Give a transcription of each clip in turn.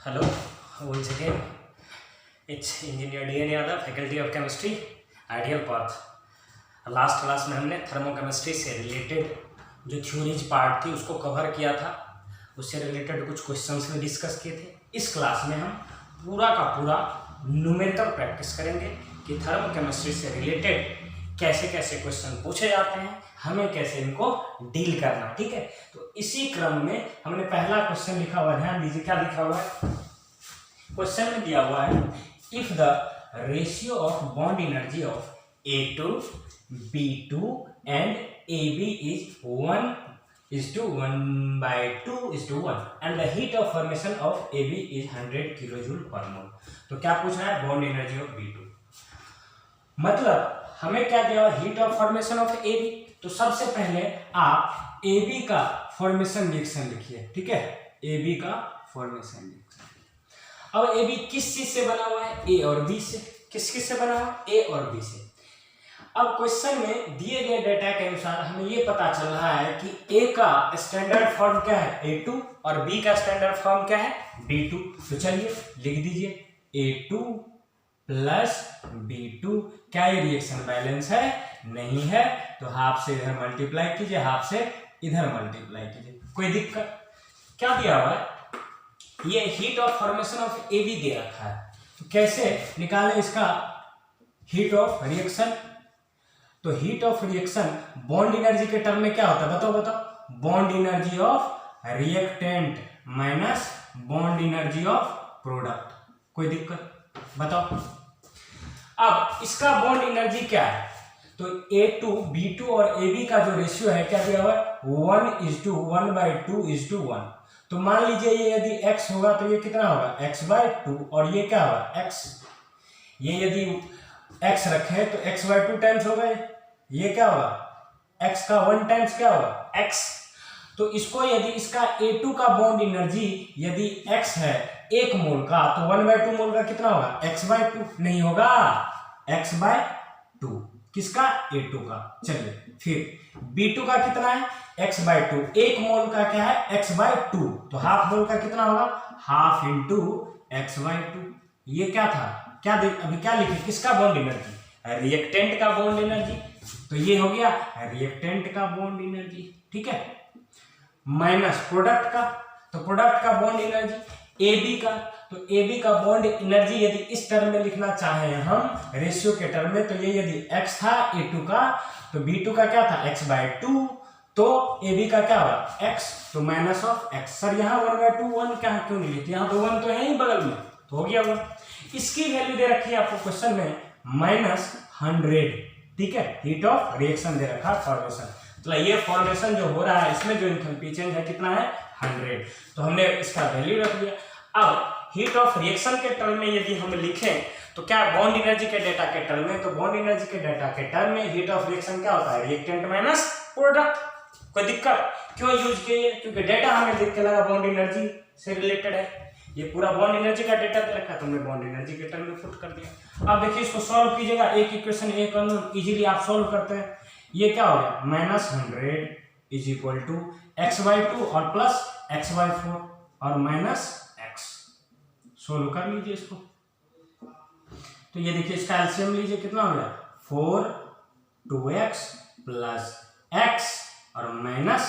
Hello, once again, it's Engineer D.N. Yadav, Faculty of Chemistry, Ideal Path. Last class में हमने thermochemistry से related जो theories part थी उसको कवर किया था, उससे रिलेटेड कुछ क्वेश्चंस भी डिस्कस किए थे। इस क्लास में हम पूरा का पूरा न्यूमेरिकल प्रैक्टिस करेंगे कि थर्मोकेमिस्ट्री से रिलेटेड कैसे कैसे क्वेश्चन पूछे जाते हैं, हमें कैसे इनको डील करना। ठीक है, तो इसी क्रम में हमने पहला क्वेश्चन लिखा हुआ है, ध्यान दीजिए क्या लिखा हुआ है। क्वेश्चन में दिया हुआ है if the ratio of bond energy of A2, B2 and AB is 1:1/2:1 and the heat of formation of AB is 100 kJ per mole। तो क्या पूछ रहा है, बॉन्ड एनर्जी ऑफ B2, मतलब हमें क्या दिया हुआ, heat of formation of AB। तो सबसे पहले आप AB का फॉर्मेशन रिएक्शन लिखिए। ठीक है, AB का फॉर्मेशन रिएक्शन। अब AB किस चीज से बना हुआ है, A और B से। किस किस से बना हुआ है, A और B से। अब क्वेश्चन में दिए गए डेटा के अनुसार हमें ये पता चल रहा है कि A का स्टैंडर्ड फॉर्म क्या है, A2, और B का स्टैंडर्ड फॉर्म क्या है, B2। तो चलिए लिख दीजिए A2 प्लस B2। क्या ये रिएक्शन बैलेंस है, नहीं है, तो हाफ से इधर मल्टीप्लाई कीजिए, हाफ से इधर मल्टीप्लाई कीजिए, कोई दिक्कत। क्या दिया हुआ है, ये heat of formation of AB दे रखा है, तो कैसे निकालें इसका हीट ऑफ रिएक्शन। तो heat of reaction bond energy के टर्म में क्या होता है, बताओ बताओ। Bond energy of reactant minus bond energy of product, कोई दिक्कत, बताओ। अब इसका बॉन्ड एनर्जी क्या है, तो A2, B2 और AB का जो रेशियो है क्या दिया हुआ है, 1:1/2:1। तो मान लीजिए ये यदि x होगा तो ये कितना होगा, x/2, और ये क्या होगा, x। ये यदि x रखे तो x/2 टाइम्स होगा, ये क्या होगा, x का 1 टाइम्स क्या होगा, x। तो इसको यदि इसका A2 का बॉन्ड एनर्जी यदि x है 1 मोल का, तो 1/2 मोल का कितना होगा, x/2 नहीं होगा, x/2 किसका, A2 का। चलिए फिर B2 का कितना है, x/2। 1 मोल का क्या है, x/2, तो हाफ मोल का कितना होगा, हाफ इंटू x/2। ये क्या था, क्या अभी क्या लिखे, किसका बॉन्ड एनर्जी, रिएक्टेंट का बॉन्ड एनर्जी। तो ये हो गया रिएक्टेंट का बॉन्ड एनर्जी, ठीक है, माइनस प्रोडक्ट का। तो प्रोडक्ट का बॉन्ड एनर्जी AB का, तो AB का बॉन्ड एनर्जी यदि इस टर्म में लिखना चाहें हम रेशियो के टर्म में, तो ये यदि x था A2 का, तो B2 का क्या था, x/2, तो AB का क्या होगा, x, तो माइनस ऑफ x। सर यहाँ 1/2 1 क्या क्यों नहीं लिखते, यहाँ तो 1 तो है ही बगल में, तो हो गया 1। इसकी वैल्यू दे रखी है आपको क्वेश्चन में -100। ठीक है, हीट ऑफ रिएक्शन दे रखा फॉर्मेशन, मतलब ये फॉर्मेशन जो हो रहा है इसमें जो एंथैल्पी चेंज है कितना है, 100। तो हमने इसका वैल्यू रख दिया। अब हीट ऑफ रिएक्शन के टर्म में यदि हम लिखें तो क्या, बॉन्ड एनर्जी के डेटा के टर्म में, तो बॉन्ड एनर्जी के डेटा के टर्म में हीट ऑफ रिएक्शन क्या होता है, रिएक्टेंट माइनस प्रोडक्ट। कोई दिक्कत, क्यों यूज किए, क्योंकि डेटा हमें देख के लगा बॉन्ड एनर्जी से रिलेटेड है, ये पूरा बॉन्ड एनर्जी का डेटा दे रखा है, तो हमने बॉन्ड एनर्जी के टर्म में पुट कर दिया। अब देखिए इसको सॉल्व कीजिएगा, एक इक्वेशन एक इजीली आप सॉल्व करते हैं। ये क्या हो गया, -100 इज इक्वल टू x/2 और प्लस x/4 और माइनस x। सोल्व कर लीजिए इसको, तो ये देखिए इसका एलसीएम लीजिए, कितना हो गया, 4 2x प्लस x और माइनस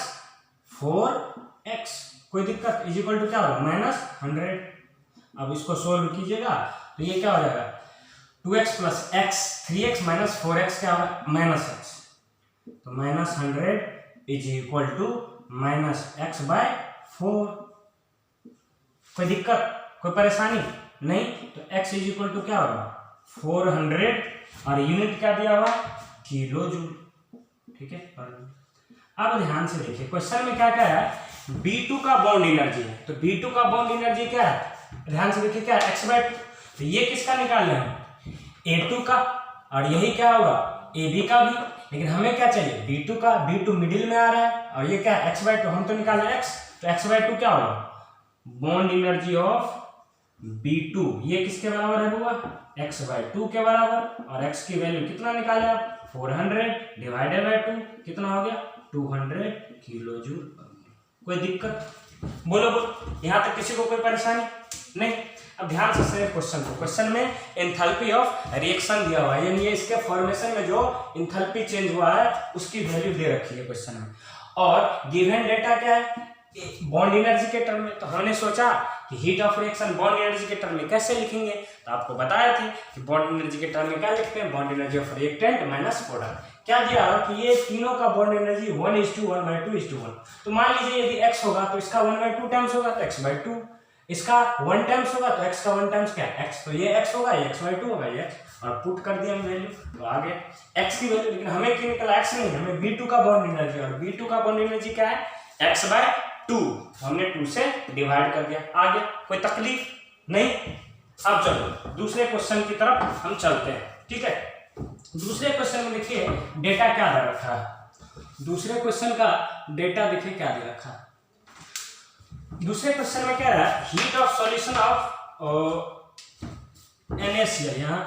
4x, कोई दिक्कत, इज इक्वल टू क्या होगा, -100। अब इसको सोल्व कीजिएगा तो ये क्या हो जाएगा, 2x plus x, 3x minus 4x क्या होगा, -x। तो -100 इज इक्वल टू -x/4। कोई दिक्कत, कोई परेशानी नहीं, तो x इज इक्वल टू क्या होगा, 400, और यूनिट क्या दिया हुआ, किलो जूल। ठीक है, अब ध्यान से देखिए क्वेश्चन में क्या क्या है, B2 का बॉन्ड एनर्जी है, तो B2 का बॉन्ड एनर्जी क्या है, ध्यान से देखिए क्या है, x/2। तो ये किसका निकाल रहे हैं, A2 का, और यही क्या होगा, AB का भी। लेकिन हमें क्या चाहिए, B2 का, B2 मिडिल में आ रहा है, और ये क्या है, x/2, हम तो निकाल रहे हैं x, तो x/2 क्या होगा, बॉन्ड एनर्जी ऑफ B2, ये किसके बराबर है हुआ, x/2 के बराबर, और x की वैल्यू कितना निकाले आप, 400 डिवाइडेड बाय 2, कितना हो गया, 200 किलो जूल। कोई दिक्कत, बोलो बोलो, यहाँ तक किसी को कोई परेशानी, नहीं। अब ध्यान से सुनिए क्वेश्चन में एंथैल्पी ऑफ रिएक्शन दिया हुआ है, यानी ये इसके फॉर्मेशन में जो एंथैल्पी चेंज हुआ है उसकी वैल्यू दे रखी है क्वेश्चन में। और गिवन डेटा क्या है, बॉन्ड एनर्जी के टर्म में। तो हमने सोचा कि heat of reaction bond energy के टर्म में कैसे लिखेंगे, तो आपको बताया थे कि बॉन्ड एनर्जी के टर्म में क्या लिखते हैं, bond energy of reactant minus product. क्या दिया कि ये तीनों का बॉन्ड एनर्जी 1:1/2:1। तो मान लीजिए यदि x होगा तो इसका 1/2 टाइम्स होगा तो x/2, इसका 1 टाइम्स होगा तो x का 1 टाइम्स क्या है x, तो ये x होगा, ये x/2 होगा ये x, और पुट कर दिया हम वैल्यू तो आ गया x की वैल्यू। लेकिन हमें क्या निकला x नहीं, हमें B2 का बॉन्ड एनर्जी, और B2 का बॉन्ड एनर्जी क्या है x/2, हमने 2 से डिवाइड कर दिया, आ गया। कोई तकलीफ नहीं। अब चलो दूसरे क्वेश्चन की तरफ हम चलते हैं, ठीक है। दूसरे क्वेश्चन में देखिए डेटा क्या दे रखा है, दूसरे क्वेश्चन का डेटा देखिए क्या दे रखा है। दूसरे क्वेश्चन में क्या है, heat of solution of NaCl, यहाँ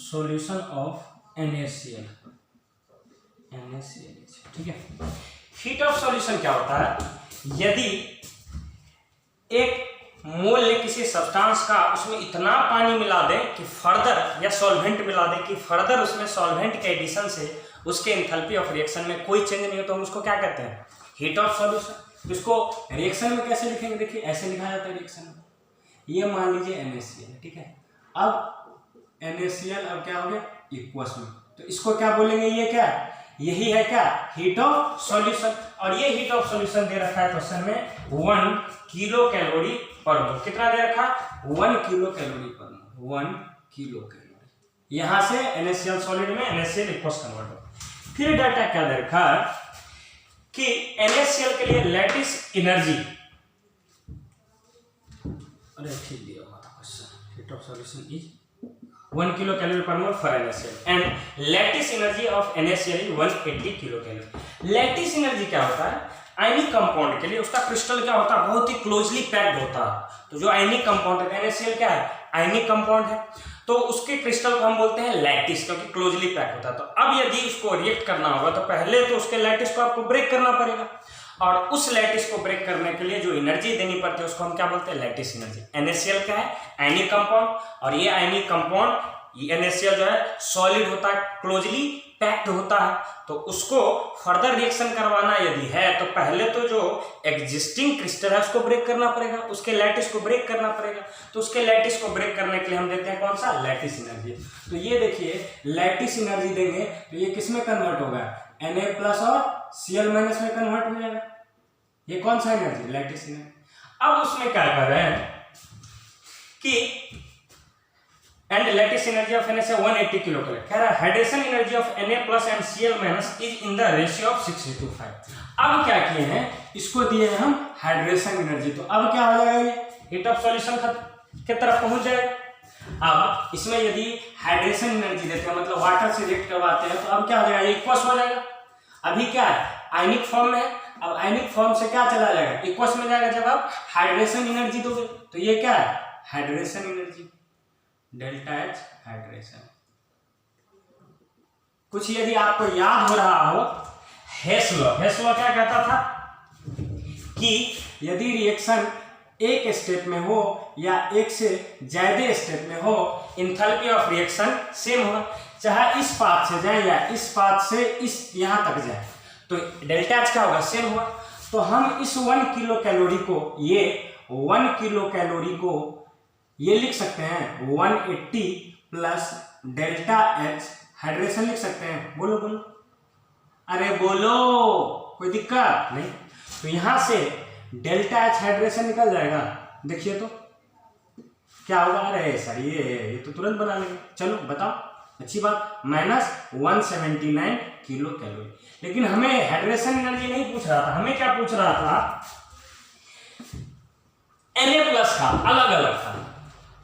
सॉल्यूशन ऑफ NaCl, ठीक है। हीट ऑफ सॉल्यूशन क्या होता है, यदि एक मोल ने किसी सब्सटेंस का उसमें इतना पानी मिला दे कि फर्दर, या सॉल्वेंट मिला दे कि फर्दर उसमें सॉल्वेंट के एडिशन से उसके एंथैल्पी ऑफ रिएक्शन में कोई चेंज नहीं हो, तो हम उसको क्या कहते हैं, हीट ऑफ सॉल्यूशन। तो इसको रिएक्शन में कैसे लिखेंगे, देखिए ऐसे लिखा जाता है रिएक्शन में। ये मान लीजिए NaCl, ठीक है। अब NaCl अब क्या हो गया इक्वस में, तो इसको क्या बोलेंगे, ये क्या यही है क्या, हीट ऑफ सॉल्यूशन। और ये हीट ऑफ सॉल्यूशन दे रखा है क्वेश्चन में 1 किलो कैलोरी पर मोल। कितना दे रखा, 1 किलो कैलोरी पर मोल, 1 किलो कैलोरी। यहां से NaCl सॉलिड में NaCl इक्वस कन्वर्ट हो। फिर डाटा क्या दे रखा कि NaCl के लिए लैटिस एनर्जी, अरे ठीक दिया हुआ था question, heat of solution is 1 kilo calorie per mole for NaCl and lattice energy of NaCl is 180 kilo calorie. Lattice energy क्या होता है, आयनिक कंपाउंड के लिए उसका क्रिस्टल क्या होता है, बहुत ही क्लोजली पैक्ड होता है। तो जो आयनिक कंपाउंड है, NaCl क्या है, आयनिक कंपाउंड है, तो उसके क्रिस्टल को हम बोलते हैं लैटिस, क्योंकि क्लोजली पैक होता है। तो अब यदि उसको रिएक्ट करना होगा तो पहले तो उसके लैटिस को आपको ब्रेक करना पड़ेगा, और उस लैटिस को ब्रेक करने के लिए जो एनर्जी देनी पड़ती है उसको हम क्या बोलते हैं, लैटिस एनर्जी। NaCl क्या है, आयनिक कंपाउंड, और ये आयनिक कंपाउंड NaCl जो है सॉलिड होता है, क्लोजली पैक्ड होता है। तो उसको फर्दर रिएक्शन करवाना यदि है तो पहले तो जो एग्जिस्टिंग क्रिस्टल है उसको ब्रेक करना पड़ेगा, उसके लैटिस को ब्रेक करना पड़ेगा। तो उसके लैटिस को ब्रेक करने के लिए हम देते हैं कौन सा, लैटिस एनर्जी। तो ये देखिए लैटिस एनर्जी देंगे तो ये किस में कन्वर्ट होगा, Na+ और Cl- में कन्वर्ट हो जाएगा। ये कौन सा एनर्जी, लैटिस एनर्जी। अब उसमें क्या कर रहे हैं कि and lattice energy of Na 180 kilo calorie, कह रहा है hydration energy of Na+ and Cl- is in the ratio of 6:5। अब क्या किए हैं, इसको दिए हैं हम हाइड्रेशन एनर्जी, तो अब क्या हो जाएगा, ये हीट ऑफ सॉल्यूशन की तरफ पहुंच जाएगा। अब इसमें यदि हाइड्रेशन एनर्जी देते हैं, मतलब वाटर से रिएक्ट करवाते हैं, तो अब क्या हो जाएगा, इक्वस हो जाएगा। अभी क्या है, आयनिक फॉर्म में है, अब आयनिक फॉर्म से क्या चला जाएगा, इक्वस में जाएगा जब आप हाइड्रेशन एनर्जी दोगे। तो ये क्या है, हाइड्रेशन एनर्जी, ΔH हाइड्रेशन। कुछ यदि आपको याद हो रहा हो, हेस लॉ क्या कहता था कि यदि रिएक्शन एक स्टेप में हो या एक से ज्यादा स्टेप में हो, एंथैल्पी ऑफ रिएक्शन सेम होगा, चाहे इस पाथ से जाए या इस पाथ से इस यहां तक जाए, तो ΔH क्या होगा, सेम होगा। तो हम इस 1 किलो कैलोरी को, ये 1 किलो कैलोरी को ये लिख सकते हैं 180 प्लस ΔH हाइड्रेशन लिख सकते हैं। बोलो बोलो, अरे बोलो, कोई दिक्कत नहीं। तो यहां से ΔH हाइड्रेशन निकल जाएगा, देखिए तो क्या होगा, अरे सर ये तो तुरंत बना लेंगे, चलो बताओ, अच्छी बात, -179 किलो कैलोरी। लेकिन हमें हाइड्रेशन एनर्जी नहीं पूछ रहा था, हमें क्या पूछ रहा था, Na+ का अलग अलग था।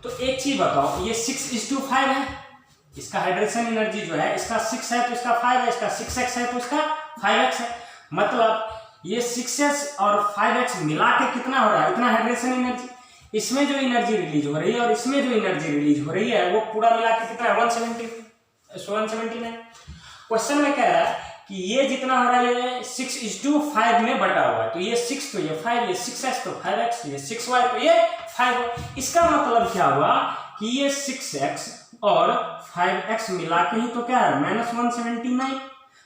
तो एक चीज बताओ, ये 6:5 है, इसका हाइड्रेशन एनर्जी जो है, इसका 6 है तो इसका 5 है, इसका 6x है तो इसका 5x है, मतलब ये 6x और 5x मिला के कितना हो रहा है, इतना हाइड्रेशन एनर्जी। इसमें जो एनर्जी रिलीज हो रही है और इसमें जो एनर्जी रिलीज हो रही है वो पूरा मिला के कितना है, 179। क्वेश्चन में कह रहा है कि ये जितना हो रहा है ये 6:5 में बटा हुआ है, तो ये 6 तो ये 5, ये 6x तो 5x, ये 6y तो ये 5y। इसका मतलब क्या हुआ कि ये 6x और 5x मिला के ही तो क्या है -179।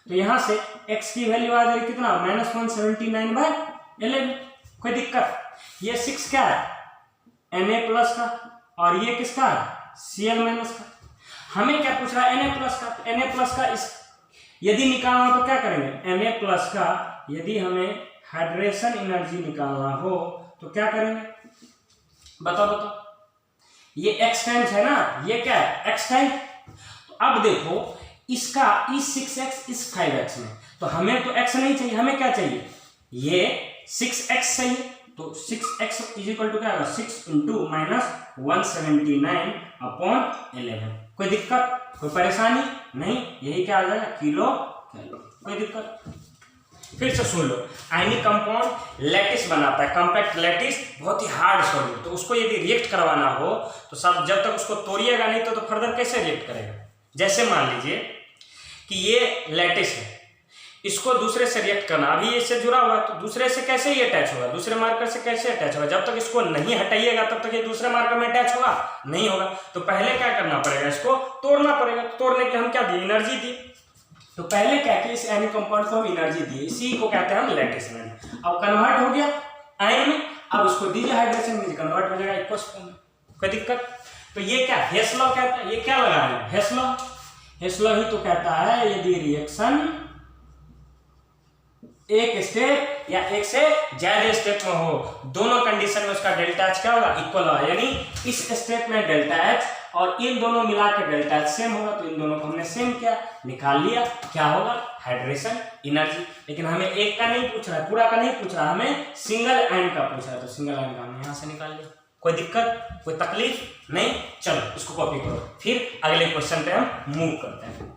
तो यहां से x की वैल्यू आ जाएगी कितना -179/11। कोई दिक्कत? ये 6 क्या है Na+ का और ये किसका है Cl- का। हमें क्या पूछ रहा है Na+ का। Na+ का इस यदि निकालना हो तो क्या करेंगे Na+ का यदि हमें हाइड्रेशन एनर्जी निकालना हो तो क्या करेंगे बताओ। ये x टाइम्स है ना, ये क्या है x टाइम। तो अब देखो इसका इस 6x इस 5x में, तो हमें तो x नहीं चाहिए, हमें क्या चाहिए ये 6x चाहिए। तो 6x = क्या होगा 6 × -179/11। कोई दिक्कत कोई परेशानी नहीं, यही क्या आ जाएगा किलो कैलोरी। कोई दिक्कत? फिर से सुन लो, आयनिक कंपाउंड लैटिस बनाता है, कॉम्पैक्ट लैटिस बहुत ही हार्ड सॉलिड, तो उसको यदि रिएक्ट करवाना हो तो सब जब तक उसको तोड़िएगा नहीं तो फर्दर कैसे रिएक्ट करेगा। जैसे मान लीजिए कि ये लैटिस है, इसको दूसरे से रिएक्ट करना, अभी इससे जुड़ा हुआ है तो दूसरे से कैसे ये अटैच होगा, दूसरे मार्कर से कैसे अटैच होगा। जब तक इसको नहीं हटाइएगा तब तक ये दूसरे मार्कर में अटैच होगा नहीं होगा। तो पहले क्या करना पड़ेगा, इसको तोड़ना पड़ेगा। तो तोड़ने के लिए हम क्या दिए एनर्जी दी। तो पहले क्या किया इस आयनिक कंपाउंड को हम एनर्जी दिए, इसी को कहते हैं हम लैटिस एनर्जी। अब कन्वर्ट हो गया आयन में, अब इसको दीजिए हाइड्रेशन में, कन्वर्ट हो जाएगा एक्वस फॉर्म में। कोई दिक्कत? तो ये क्या हेस लॉ कहता है, ये क्या लगा है हेस लॉ। हेस लॉ ही तो कहता है यदि रिएक्शन एक स्टेप या एक से ज्यादा स्टेप में हो, दोनों कंडीशन में उसका डेल्टा एच क्या होगा इक्वल होगा। यानी इस स्टेप में डेल्टा एच और इन दोनों मिला के डेल्टा एच सेम होगा, तो इन दोनों को हमने सेम किया, निकाल लिया, क्या होगा हाइड्रेशन एनर्जी। लेकिन हमें एक का नहीं पूछ रहा है, पूरा का नहीं पूछ रहा, हमें सिंगल आयन का पूछ रहा है, तो सिंगल आयन का हमने यहां से निकाल लिया। कोई दिक्कत कोई तकलीफ नहीं। चलो इसको कॉपी करो, फिर अगले क्वेश्चन पे हम मूव करते हैं।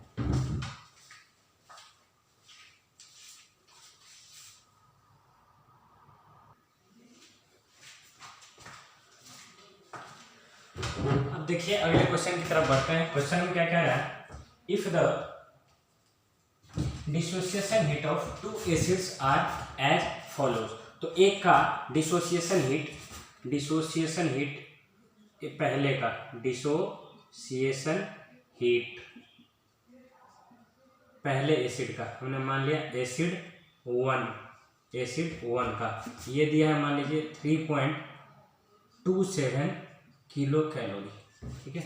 अब देखिए अगले क्वेश्चन की तरफ बढ़ते हैं। क्वेश्चन में क्या कह रहा है, if the dissociation heat of two acids are as follows. तो एक का डिसोसिएशन हीट पहले का डिसोसिएशन हीट पहले एसिड का, हमने मान लिया एसिड 1 का ये दिया है मान लीजिए 3.27 किलो कैलोरी, ठीक है।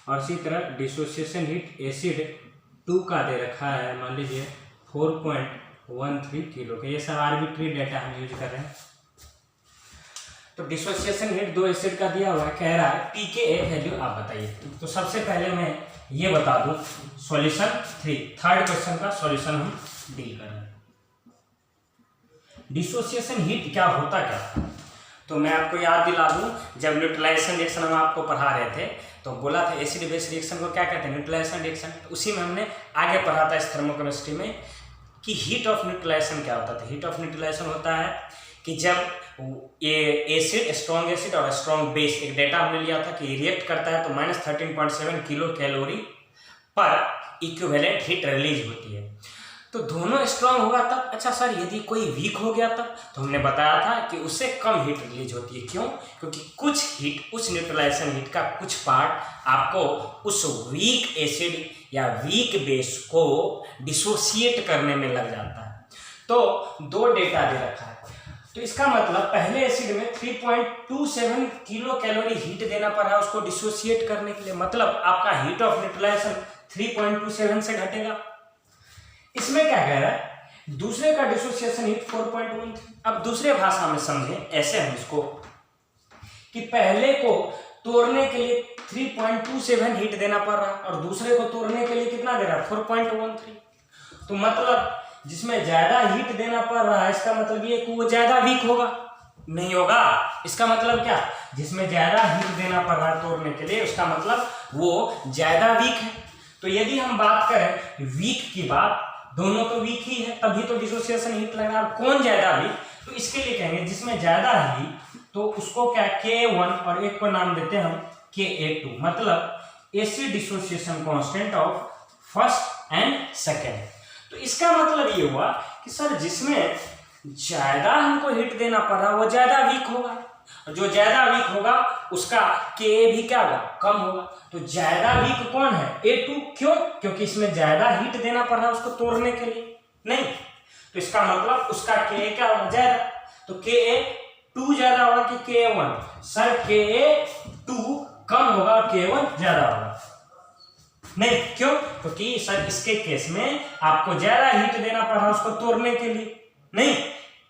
और इसी तरह डिसोसिएशन हीट एसिड 2 का दे रखा है मान लीजिए 4.13 किलो का। ये सब आर्बिट्री डेटा हम यूज कर रहे हैं। तो डिसोसिएशन हीट 2 एसिड का दिया हुआ है, कह रहा है पी के एक वैल्यू आप बताइए। तो सबसे पहले मैं ये बता दूं सॉल्यूशन 3 थर्ड क्वेश्चन का सॉल्यूशन हम डील कर रहे हैं। डिसोसिएशन हीट क्या होता क्या, तो मैं आपको याद दिला दूं, जब न्यूट्रलाइजेशन रिएक्शन हम आपको पढ़ा रहे थे तो बोला था एसिड बेस रिएक्शन को क्या कहते हैं न्यूट्रलाइजेशन रिएक्शन। तो उसी में हमने आगे पढ़ा था इस थर्मोकेमिस्ट्री में कि हीट ऑफ न्यूट्रलाइजेशन क्या होता था। हीट ऑफ न्यूट्रलाइजेशन होता है कि जब ये एसिड स्ट्रॉन्ग एसिड और स्ट्रॉन्ग बेस, एक डेटा हमने लिया था कि रिएक्ट करता है तो -13.7 किलो कैलोरी पर इक्विवेलेंट हीट रिलीज होती है। तो दोनों स्ट्रॉन्ग होगा तब। अच्छा सर यदि कोई वीक हो गया तब, तो हमने बताया था कि उससे कम हीट रिलीज होती है। क्यों? क्योंकि कुछ हीट, उस न्यूट्रलाइजेशन हीट का कुछ पार्ट आपको उस वीक एसिड या वीक बेस को डिसोसिएट करने में लग जाता है। तो 2 डेटा दे रखा है, तो इसका मतलब पहले एसिड में 3.27 किलो कैलोरी हीट देना पड़ रहा है उसको डिसोसिएट करने के लिए, मतलब आपका हीट ऑफ न्यूट्रलाइजेशन 3.27 से घटेगा। इसमें क्या कह रहा है दूसरे का डिसोसिएशन हीट 4.13। अब दूसरे भाषा में समझें, ऐसे हम इसको कि पहले को तोड़ने के लिए 3.27 हीट देना पड़ रहा है और दूसरे को तोड़ने के लिए कितना दे रहा है 4.13। तो मतलब जिसमें ज्यादा हीट देना पड़ रहा है इसका मतलब ये कि वो ज्यादा वीक होगा, नहीं होगा। इसका मतलब क्या, जिसमें ज्यादा हीट देना पड़ रहा है तोड़ने के लिए उसका मतलब वो ज्यादा वीक है। तो यदि हम बात करें वीक की बात, दोनों तो वीक ही है तभी तो डिसोसिएशन हीट लग रहा है। कौन ज्यादा वीक, तो इसके लिए कहेंगे जिसमें ज्यादा हीट तो उसको क्या K1 और एक को नाम देते हैं हम Ka2, मतलब acid dissociation constant of first and second. तो इसका मतलब ये हुआ कि सर जिसमें ज्यादा हमको हिट देना पड़ा वो ज्यादा वीक होगा, जो ज्यादा वीक होगा उसका के भी क्या होगा, कम होगा। तो ज्यादा वीक कौन है, A2। क्यों, क्योंकि इसमें ज्यादा हिट देना पड़ रहा है उसको तोड़ने के लिए, नहीं। तो इसका मतलब उसका के क्या होगा, ज्यादा। तो Ka2 ज्यादा होगा कि Ka1, सर Ka2 कम होगा और Ka1 ज्यादा होगा, नहीं। क्यों, क्योंकि सर इसके केस में आपको ज्यादा हिट देना पड़ रहा है उसको तोड़ने के लिए, नहीं।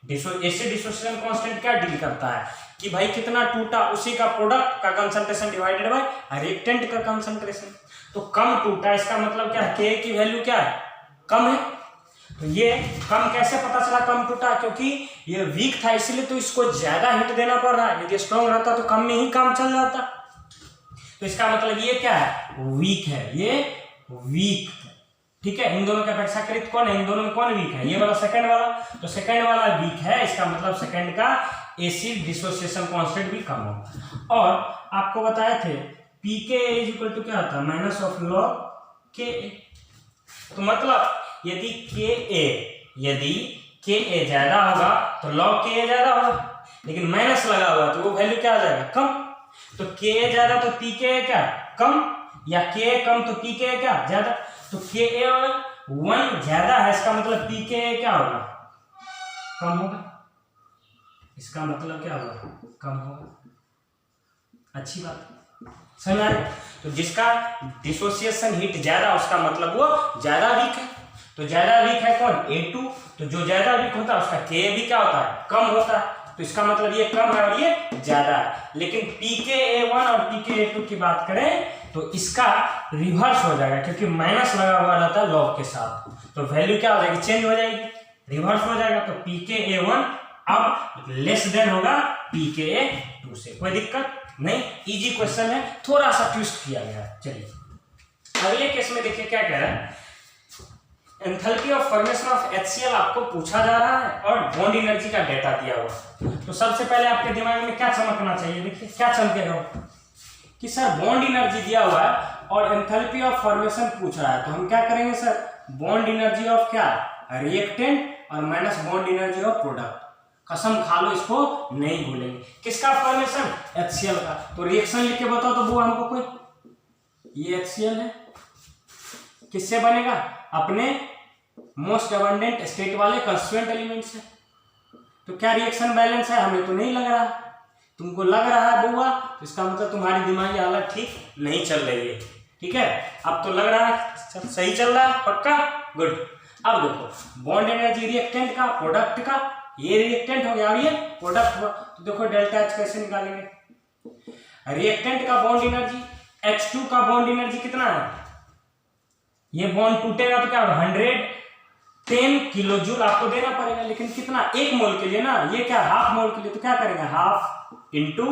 ऐसे डिसोसिएशन कांस्टेंट क्या डील करता है कि भाई कितना टूटा उसी का प्रोडक्ट का कंसंट्रेशन डिवाइडेड बाय रिएक्टेंट का कंसंट्रेशन। तो कम टूटा इसका मतलब क्या है, के की वैल्यू क्या है, कम है। तो ये कम कैसे पता चला कम टूटा, क्योंकि ये वीक था इसलिए तो इसको ज्यादा हिट देना पड़ रहा है, यदि स्ट्रॉन्ग रहता तो कम में ही काम चल जाता। तो इसका मतलब ये क्या है, वीक है, ये वीक, ठीक है। इन दोनों के अपेक्षाकृत कौन है, इन दोनों में कौन वीक है, ये वाला सेकंड वाला। तो सेकंड वाला वीक है, इसका मतलब सेकंड का एसिड डिसोसिएशन कांस्टेंट भी कम होगा। और आपको बताए थे pKa इज इक्वल टू क्या होता है, माइनस ऑफ लॉग Ka। तो मतलब यदि Ka ज्यादा होगा तो लॉग Ka ज्यादा होगा, लेकिन माइनस लगा हुआ तो वो वैल्यू क्या आ जाएगा, कम। तो Ka ज्यादा तो pKa क्या कम, या Ka कम तो pKa क्या ज्यादा। तो Ka1 ज्यादा है, इसका मतलब pKa क्या होगा, कम होगा। इसका मतलब क्या होगा, कम होगा। अच्छी बात, समझ आ रही। तो जिसका डिसोसिएशन हिट ज्यादा उसका मतलब वो ज्यादा वीक है। तो ज्यादा वीक है कौन, A2। तो जो ज्यादा वीक होता है उसका Ka भी क्या होता है, कम होता है। तो इसका मतलब ये कम है और ये ज्यादा है। लेकिन pKa1 और pKa2 की बात करें तो इसका रिवर्स हो जाएगा, क्योंकि माइनस लगा हुआ रहता है लॉग के साथ, तो वैल्यू क्या हो जाएगी, चेंज हो जाएगी, रिवर्स हो जाएगा। तो pKa1 अब लेस देन होगा pKa2 से, कोई दिक्कत नहीं, इजी क्वेश्चन है, थोड़ा सा ट्विस्ट किया गया है। चलिए अगले केस में देखिए क्या कह रहा है, enthalpy of formation of HCl आपको पूछा जा रहा है और बॉन्ड एनर्जी का डेटा दिया हुआ। तो सबसे पहले आपके दिमाग में क्या चमकना चाहिए, देखिए क्या चमकेगा कि सर बॉन्ड एनर्जी दिया हुआ है और एंथैल्पी ऑफ फॉर्मेशन पूछ रहा है। तो हम क्या करेंगे सर, बॉन्ड एनर्जी ऑफ क्या, रिएक्टेंट और minus bond energy of product. कसम खा लो इसको नहीं भूलेंगे। किसका फॉर्मेशन, HCl का। तो रिएक्शन लिख के बताओ तो वो हमको कोई, ये HCl है, किससे बनेगा, अपने मोस्ट अबंडेंट स्टेट वाले कंस्टिट्यूएंट एलिमेंट से। तो क्या रिएक्शन बैलेंस है, हमें तो नहीं लग रहा, तुमको लग रहा है बुआ, तो इसका मतलब तुम्हारी दिमागी हालत ठीक नहीं चल रही है, ठीक है। अब तो लग रहा है सही चल रहा है, पक्का, गुड। अब देखो बॉन्ड एनर्जी रिएक्टेंट का, प्रोडक्ट का, ये रिएक्टेंट हो गया और ये प्रोडक्ट हुआ। तो देखो डेल्टा H कैसे निकालेंगे, रिएक्टेंट का बॉन्ड एनर्जी, H2 का बॉन्ड एनर्जी कितना है, ये बॉन्ड टूटेगा तो क्या होगा, 110 किलो जूल आपको देना पड़ेगा, लेकिन कितना, एक मोल के लिए ना, ये क्या हाफ मोल के लिए, तो क्या करेंगे, हाफ इंटू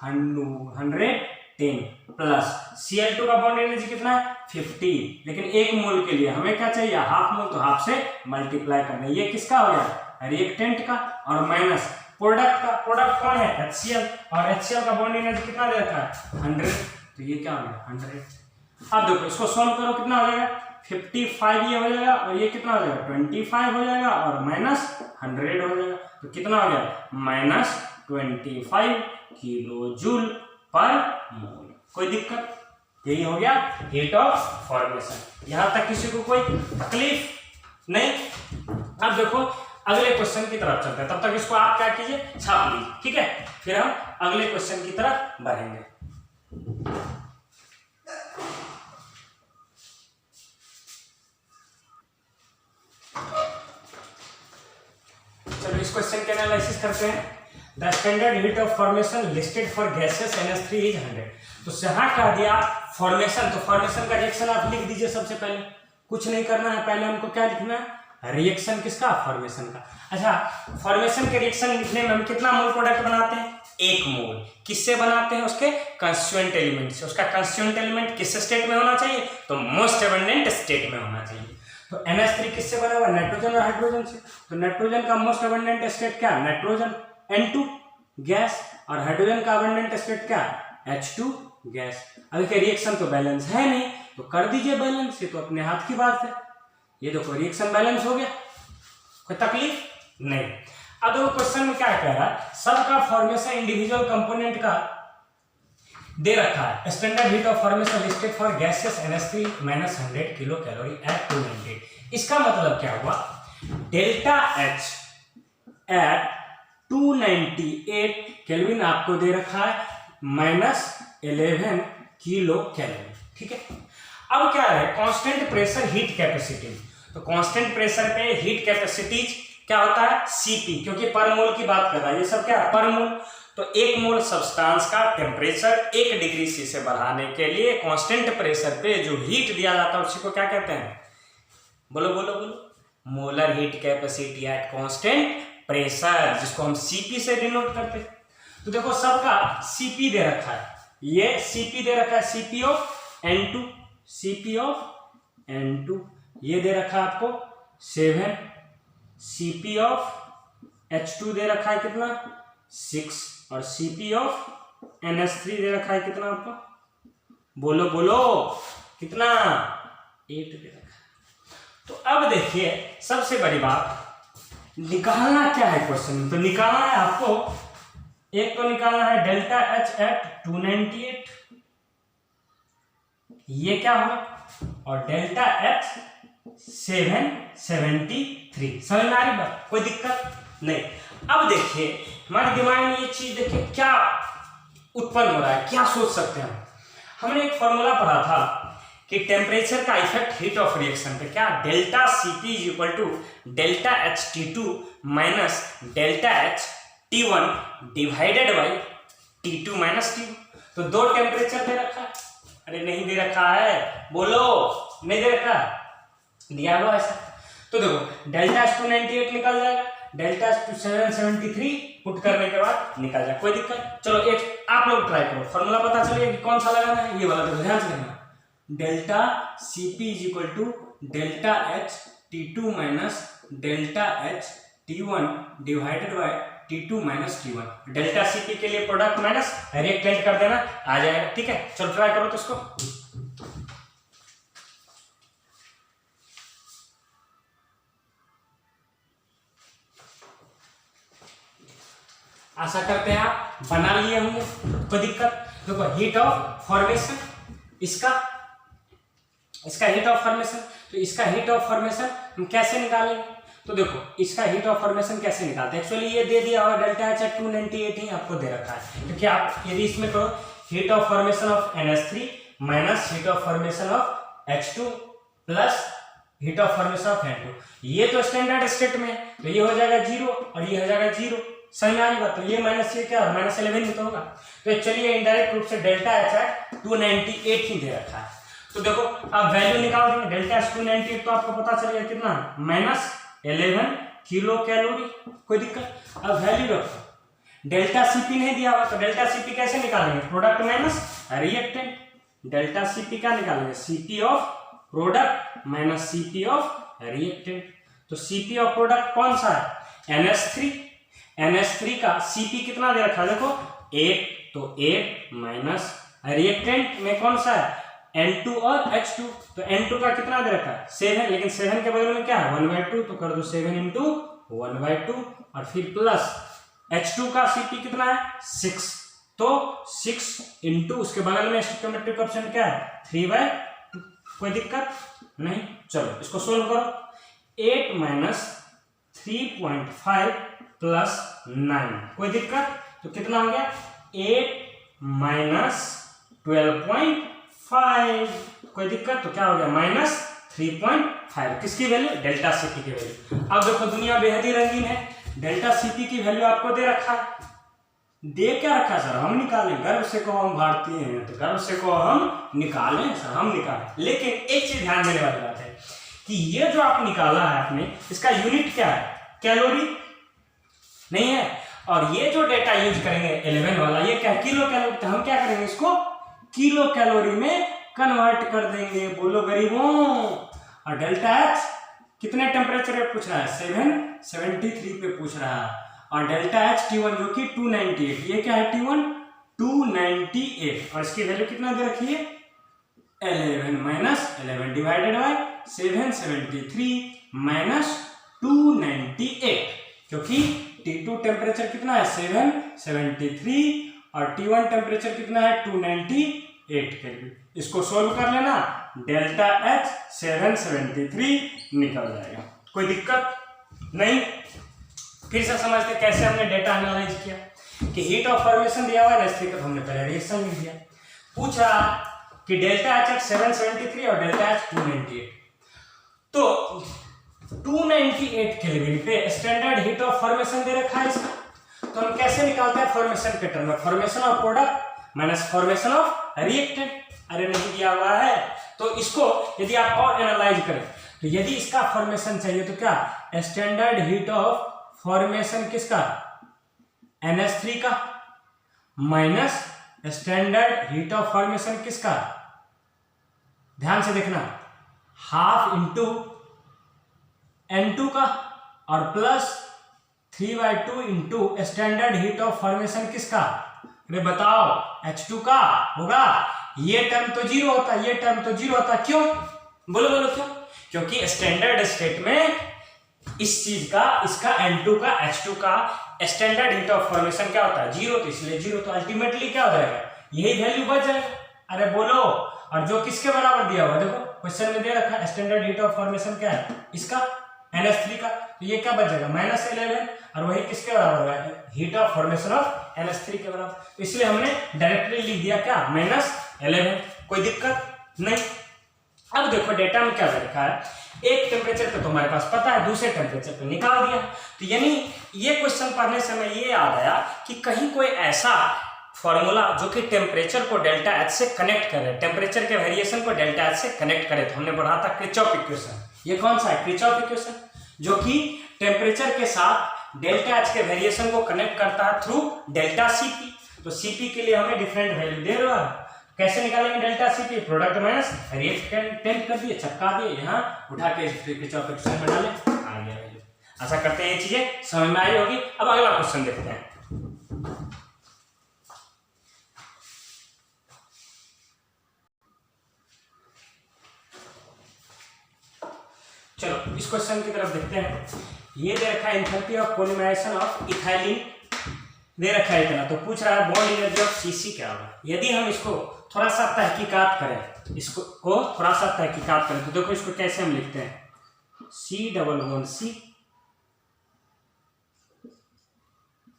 110 प्लस Cl2 का बॉन्ड एनर्जी कितना है 50, लेकिन एक मोल के लिए हमें क्या चाहिए, हाफ मोल, तो हाफ से मल्टीप्लाई करना। ये किसका हो गया, रिएक्टेंट का, और माइनस प्रोडक्ट का। प्रोडक्ट कौन है, HCl, और HCl का बॉन्ड एनर्जी कितना दे रखा है 100, तो ये क्या हो गया 100। अब देखो इसको सॉल्व करो, कितना हो जाएगा 55, ये हो जाएगा, और ये कितना हो जाएगा 25 हो जाएगा, और माइनस 100 हो जाएगा। तो कितना हो गया, माइनस 25 किलो जूल पर मोल। कोई दिक्कत, यही हो गया हेट ऑफ फॉर्मेशन। यहां तक किसी को कोई तकलीफ नहीं। अब देखो अगले क्वेश्चन की तरफ चलते हैं, तब तक इसको आप क्या कीजिए, छाप लीजिए, ठीक है। फिर हम अगले क्वेश्चन की तरफ बढ़ेंगे। चलो इस क्वेश्चन के एनालिसिस करते हैं। The standard heat of formation listed for gases NH3 is 100। तो यहाँ कह दिया फॉर्मेशन, तो फॉर्मेशन का रिएक्शन आप लिख दीजिए। सबसे पहले कुछ नहीं करना है, पहले हमको क्या लिखना है, रिएक्शन किसका, फॉर्मेशन का। अच्छा, फॉर्मेशन के रिएक्शन लिखने में हम कितना मोल प्रोडक्ट बनाते हैं, 1 मोल। किससे बनाते हैं, उसके कंस्टिट्यूएंट एलिमेंट से। उसका कंस्टिट्यूएंट एलिमेंट किस स्टेट में होना चाहिए, तो मोस्ट एबंडेंट स्टेट में होना चाहिए। तो NH3 किससे बना हुआ, नाइट्रोजन और हाइड्रोजन से। तो नाइट्रोजन का मोस्ट अबंडेंट स्टेट क्या, नाइट्रोजन N2 गैस, और हाइड्रोजन का अबंडेंट स्टेट क्या, H2 गैस। अब देखिए रिएक्शन तो बैलेंस है नहीं, तो कर दीजिए बैलेंस, ये तो अपने हाथ की बात है। ये देखो रिएक्शन बैलेंस हो गया, कोई तकलीफ नहीं। अब देखो क्वेश्चन में क्या कह रहा है, सबका फॉर्मेशन इंडिविजुअल कंपोनेंट का दे रखा है। Standard heat of formation listed for gases NH3 minus 100 kilo calorie at 298। इसका मतलब क्या हुआ, डेल्टा H एट 298 केल्विन आपको दे रखा है माइनस 11 किलो कैलोरी, ठीक है। अब क्या है, कांस्टेंट प्रेशर हीट कैपेसिटी, तो कांस्टेंट प्रेशर पे हीट कैपेसिटी क्या होता है, Cp, क्योंकि पर मोल की बात कर रहा है, ये सब क्या है, पर मोल। तो 1 मोल सब्सटेंस का टेम्परेचर 1 डिग्री सी से बढ़ाने के लिए कांस्टेंट प्रेशर पे जो हीट दिया जाता है उसी को क्या कहते हैं, बोलो बोलो बोलो, molar heat capacity at constant pressure, जिसको हम Cp से डिनोट करते हैं। तो देखो सबका Cp दे रखा है, ये Cp दे रखा है, Cp of N2, Cp of N2 ये दे रखा है आपको 7, Cp ऑफ H2 दे रखा है कितना 6, और Cp ऑफ NH3 दे रखा है कितना आपको, बोलो बोलो कितना, 8 दे रखा है। तो अब देखिए सबसे बड़ी बात, निकालना क्या है क्वेश्चन में, तो निकालना है आपको, एक तो निकालना है डेल्टा H एट 298, ये क्या होगा, और डेल्टा H 773। समझ में आ रही बात, कोई दिक्कत नहीं। अब देखिए हमारे दिमाग में ये चीज देखिए क्या उत्पन्न हो रहा है, क्या सोच सकते हैं। हमने एक फॉर्मूला पढ़ा था कि टेम्परेचर का इफेक्ट हीट ऑफ रिएक्शन पे, क्या delta Cp is equal to delta H T2 minus delta H T1 divided by T2 minus T1। तो दो टेम्परेचर दे रखा है, अरे नहीं दे रखा है, बोलो नहीं दे रखा, दिया हुआ ऐसा। तो देखो डेल्टा H 298 निकल जाएगा, डेल्टा H 773 पुट करने के बाद निकल जाए, कोई दिक्कत। चलो एक आप लोग ट्राई करो, फॉर्मूला पता चलिए कि कौन सा लगाना है, ये वाला देखो ध्यान से देखना, delta Cp is equal to delta H T2 minus delta H T1 divided by T2 minus T1। Delta Cp के लिए प्रोडक्ट माइनस रिएक्टेंट कर देना, आ जाएगा, ठीक है। चलो ट्राई करो तो इसको, आशा करते हैं आप बना लिए होंगे, कोई दिक्कत। देखो हीट ऑफ फॉर्मेशन, इसका हीट ऑफ फॉर्मेशन, तो इसका हीट ऑफ फॉर्मेशन हम कैसे निकालेंगे, तो देखो इसका हीट ऑफ फॉर्मेशन कैसे निकालते हैं। एक्चुअली ये दे दिया हुआ डेल्टा H 298 ही आपको दे रखा है, क्योंकि आप यदि इसमें करो heat of formation of NH3 minus heat of formation of H2 plus heat of formation of N2, ये तो स्टैंडर्ड स्टेट में है, तो ये हो जाएगा 0 और ये हो जाएगा 0, सही आ रही बात। तो ये माइनस ये क्या है, माइनस 11 ही तो होगा। तो एक्चुअली ये इनडायरेक्ट रूप से डेल्टा H 298 ही दे रखा है। तो देखो अब वैल्यू निकाल देंगे, डेल्टा H 298 तो आपको पता चलेगा कितना, माइनस 11 किलो कैलोरी, कोई दिक्कत। अब वैल्यू रखो, डेल्टा Cp नहीं दिया हुआ, तो डेल्टा Cp कैसे निकालेंगे, product minus reactant. Delta Cp क्या निकालेंगे, Cp of product minus Cp of reactant. तो Cp ऑफ प्रोडक्ट कौन सा है, NH3 का Cp कितना दे रखा है, देखो 8, तो 8 माइनस रिएक्टेंट में कौन सा है, N2 और H2, तो N2 का कितना दे रखा है 7, लेकिन 7 के बगल में क्या है 1/2, तो कर दो 7 इंटू 1/2 और फिर प्लस H2 का Cp कितना है 6, तो 6 इंटू उसके बगल में स्टोइकोमेट्रिक ऑप्शन क्या है 3/2, कोई दिक्कत नहीं। चलो इसको सोल्व करो, 8 माइनस 3.5 प्लस 9, कोई दिक्कत, तो कितना हो गया 8 माइनस 12.5, कोई दिक्कत, तो क्या हो गया माइनस 3.5, किसकी वैल्यू, डेल्टा Cp की वैल्यू। अब देखो दुनिया बेहद ही रंगीन है, डेल्टा Cp की वैल्यू आपको दे रखा है, दे क्या रखा सर, हम निकालें, गर्व से कहो हम भारतीय हैं, तो गर्व से कहो हम निकालें सर, हम निकालें। लेकिन एक चीज ध्यान देने वाली बात है कि ये जो आप निकाला है आपने, इसका यूनिट क्या है, कैलोरी नहीं है, और ये जो डेटा यूज करेंगे 11 वाला, ये क्या किलो कैलोरी, तो हम क्या करेंगे इसको किलो कैलोरी में कन्वर्ट कर देंगे, बोलो गरीबों। और डेल्टा H कितने टेम्परेचर पे पूछ रहा है, 773 पे पूछ रहा है, और डेल्टा H T1 जो कि 298, ये क्या है T1 298, और इसकी वैल्यू कितना दे रखी है 11 माइनस 11 डिवाइडेड बाय 773 माइनस 298, क्योंकि T2 टेम्परेचर कितना है 773 और T1 टेम्परेचर कितना है 298 केल्विन। इसको सोल्व कर लेना, डेल्टा H 773 निकल जाएगा, कोई दिक्कत नहीं। फिर से समझते कैसे हमने डेटा एनालाइज किया कि हीट ऑफ फॉर्मेशन दिया हुआ है NH3 का, तो हमने पहले रिएक्शन लिख दिया। पूछा कि डेल्टा H 773 और डेल्टा H 298, तो 298 केल्विन पे स्टैंडर्ड हीट ऑफ फॉर्मेशन दे रखा है इसका, तो हम कैसे निकालते हैं फॉर्मेशन के टर्म में, formation of product minus formation of reactant. अरे नहीं दिया हुआ है, तो इसको यदि आप और एनालाइज करें तो यदि इसका फॉर्मेशन चाहिए तो क्या स्टैंडर्ड हीट ऑफ फॉर्मेशन किसका NH3 का minus standard heat of formation किसका, ध्यान से देखना, हाफ इंटू N2 का और plus 3/2 into standard heat of formation किसका, अरे बताओ H2 का होगा। ये टर्म तो जीरो होता, ये टर्म तो जीरो होता, क्यों बोलो बोलो क्यों, क्योंकि स्टैंडर्ड स्टेट में इस चीज का, इसका N2 का H2 का स्टैंडर्ड हीट ऑफ फॉर्मेशन क्या होता है जीरो, तो इसलिए जीरो, तो अल्टीमेटली क्या हो जाएगा यही वैल्यू बच जाएगा। अरे बोलो, और जो किसके बराबर दिया हुआ देखो क्वेश्चन में दे रखा है स्टैंडर्ड हीट ऑफ फॉर्मेशन क्या है इसका NH3 का, तो ये क्या बच जाएगा -11, और वही किसके बराबर है heat of formation of NH3 के बराबर, तो इसलिए हमने डायरेक्टली लिख दिया क्या -11, कोई दिक्कत नहीं। अब देखो डेटा में क्या रखा है, एक टेम्परेचर पे तुम्हारे पास पता है, दूसरे टेम्परेचर पे निकाल दिया, तो यानी ये क्वेश्चन पढ़ने से हमें ये याद आया कि कहीं कोई ऐसा फॉर्मूला जो कि टेम्परेचर को डेल्टा H से कनेक्ट करे, टेम्परेचर के वेरिएशन को डेल्टा H से कनेक्ट करे, तो हमने पढ़ा था किरचॉफ इक्वेशन। ये कौन सा है किरचॉफ इक्वेशन, जो कि टेम्परेचर के साथ डेल्टा H के वेरिएशन को कनेक्ट करता है थ्रू डेल्टा Cp। तो Cp के लिए हमें डिफरेंट वैल्यू दे रहा है, कैसे निकालेंगे delta Cp, product minus reactant कर दिए, चपका दिए, यहाँ उठा के किरचॉफ इक्वेशन में डाले, आ गया वैल्यू। आशा करते हैं ये चीजें समझ में आई होगी। अब अगला क्वेश्चन देखते हैं। चलो इस क्वेश्चन की तरफ देखते हैं। ये दे रखा है enthalpy of polymerisation of ethylene दे रखा है इतना, तो पूछ रहा है बॉन्ड एनर्जी ऑफ Cc क्या होगा। यदि हम इसको थोड़ा सा तहकीकात करें, इसको थोड़ा सा तहकीकात करें, तो देखो इसको कैसे हम लिखते हैं, C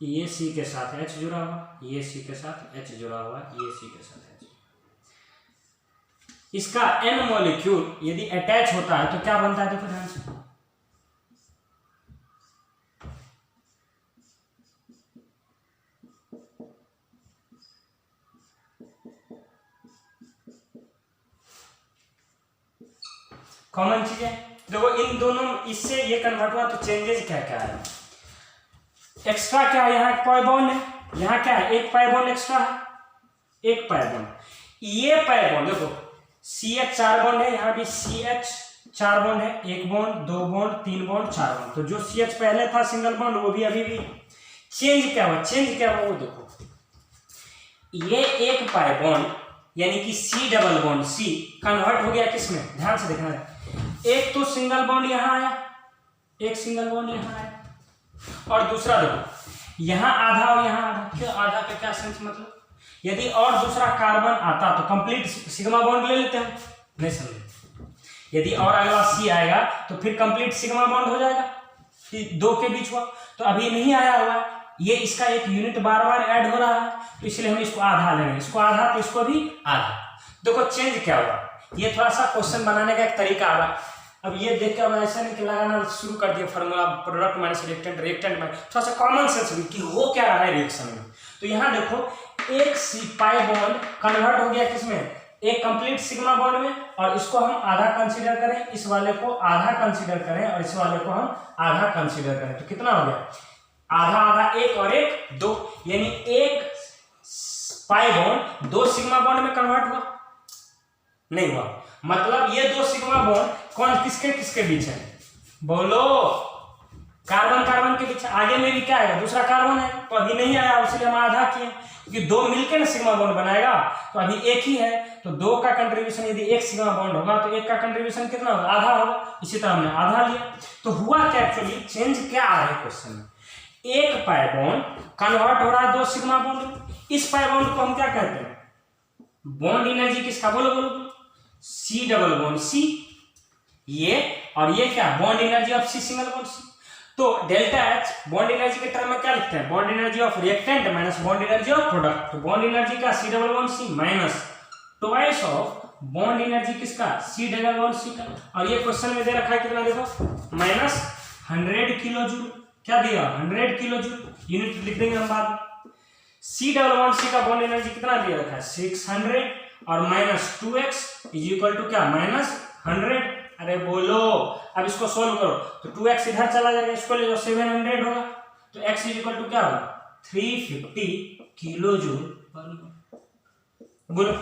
ये C के साथ H जुड़ा हुआ, ये C के साथ H जुड़ा हुआ, ये C के साथ H। इसका N मॉलिक्यूल यदि अटैच होता है तो क्या बनता है, देखो ध्यान से, कॉमन चीज है। देखो इन दोनों, इससे ये कन्वर्ट हुआ तो चेंजेस क्या क्या है, एक्स्ट्रा क्या है, यहाँ एक पाई बॉन्ड है, यहाँ क्या है एक पाई बॉन्ड एक्स्ट्रा है, एक पाई बॉन्ड, ये पाई बॉन्ड देखो CH 4 बॉन्ड है, यहाँ भी CH 4 बॉन्ड है, एक बॉन्ड, दो बॉन्ड, तीन बॉन्ड, चार बॉन्ड, तो जो CH पहले था सिंगल बॉन्ड वो भी अभी भी चेंज क्या हुआ, चेंज क्या हुआ वो देखो, ये एक पाई बॉन्ड यानी कि C double bond C convert हो गया किसमें, ध्यान से देखना है, एक तो सिंगल बॉन्ड यहाँ आया, एक सिंगल बॉन्ड यहाँ आया, और दूसरा देखो यहाँ आधा और यहाँ आधा, क्यों आधा का क्या सेंस, मतलब यदि और दूसरा कार्बन आता तो कंप्लीट सिग्मा बॉन्ड ले लेते हैं, नहीं समझे, यदि और अगला C आएगा तो फिर कंप्लीट सिग्मा बॉन्ड हो जाएगा, दो के बीच हुआ, तो अभी नहीं आया हुआ, ये इसका एक यूनिट बार बार ऐड हो रहा है, तो इसलिए हम इसको आधा लेंगे, इसको आधा तो इसको भी आधा। देखो चेंज क्या हुआ, ये थोड़ा सा क्वेश्चन बनाने का एक तरीका आ रहा। अब ये देख के अब ऐसा नहीं कि लगाना शुरू कर दिया formula product minus reactant, reactant minus, थोड़ा सा कॉमन सेंस भी कि हो क्या रहा है रिएक्शन में। तो यहाँ देखो एक पाई बॉन्ड कन्वर्ट हो गया किसमें, एक कंप्लीट सिग्मा बॉन्ड में, और इसको हम आधा कंसीडर करें, इस वाले को आधा कंसीडर करें, और इस वाले को हम आधा कंसीडर करें, तो कितना हो गया, आधा आधा एक और एक दो, यानी एक पाई बॉन्ड दो सिग्मा बॉन्ड में कन्वर्ट हुआ, नहीं हुआ, मतलब ये दो सिग्मा बॉन्ड कौन किसके किसके बीच है, बोलो कार्बन कार्बन के बीच, आगे में भी क्या है दूसरा कार्बन है, अभी नहीं आया, इसलिए हम आधा किए, क्योंकि दो मिलके ना सिग्मा बॉन्ड बनाएगा, तो अभी एक ही है, तो दो का कंट्रीब्यूशन यदि एक सिग्मा बॉन्ड होगा तो एक का कंट्रीब्यूशन कितना होगा, आधा होगा, इसी तरह हमने आधा लिया। तो हुआ क्या एक्चुअली, चेंज क्या आ रहा है क्वेश्चन में, एक पाई बॉन्ड कन्वर्ट हो रहा है दो सिग्मा बॉन्ड में। इस पाई बॉन्ड को हम क्या कहते हैं, बॉन्ड एनर्जी किसका, बोलो बोलो, सी डबल बॉन्ड सी, ये और ये क्या, bond energy of C single bond C. तो डेल्टा एच बॉन्ड एनर्जी के टर्म में क्या लिखते हैं, bond energy of reactant minus bond energy of product. तो बॉन्ड एनर्जी का C double bond C minus twice of bond energy किसका, C double bond सी का। और ये क्वेश्चन में दे रखा है कितना, देखो माइनस 100 किलो जूल, क्या दिया 100 किलो जूल, यूनिट लिख देंगे हम बाद में। सी डबल बॉन्ड सी का बॉन्ड एनर्जी कितना दिया रखा है 600 और minus 2x is equal to क्या, माइनस 100। अरे बोलो, अब इसको सोल्व करो तो 2x इधर चला जाएगा, इसको ले जाओ 700 होगा, तो x इज इक्वल टू क्या होगा 350 किलो जूल पर मोल। बोलो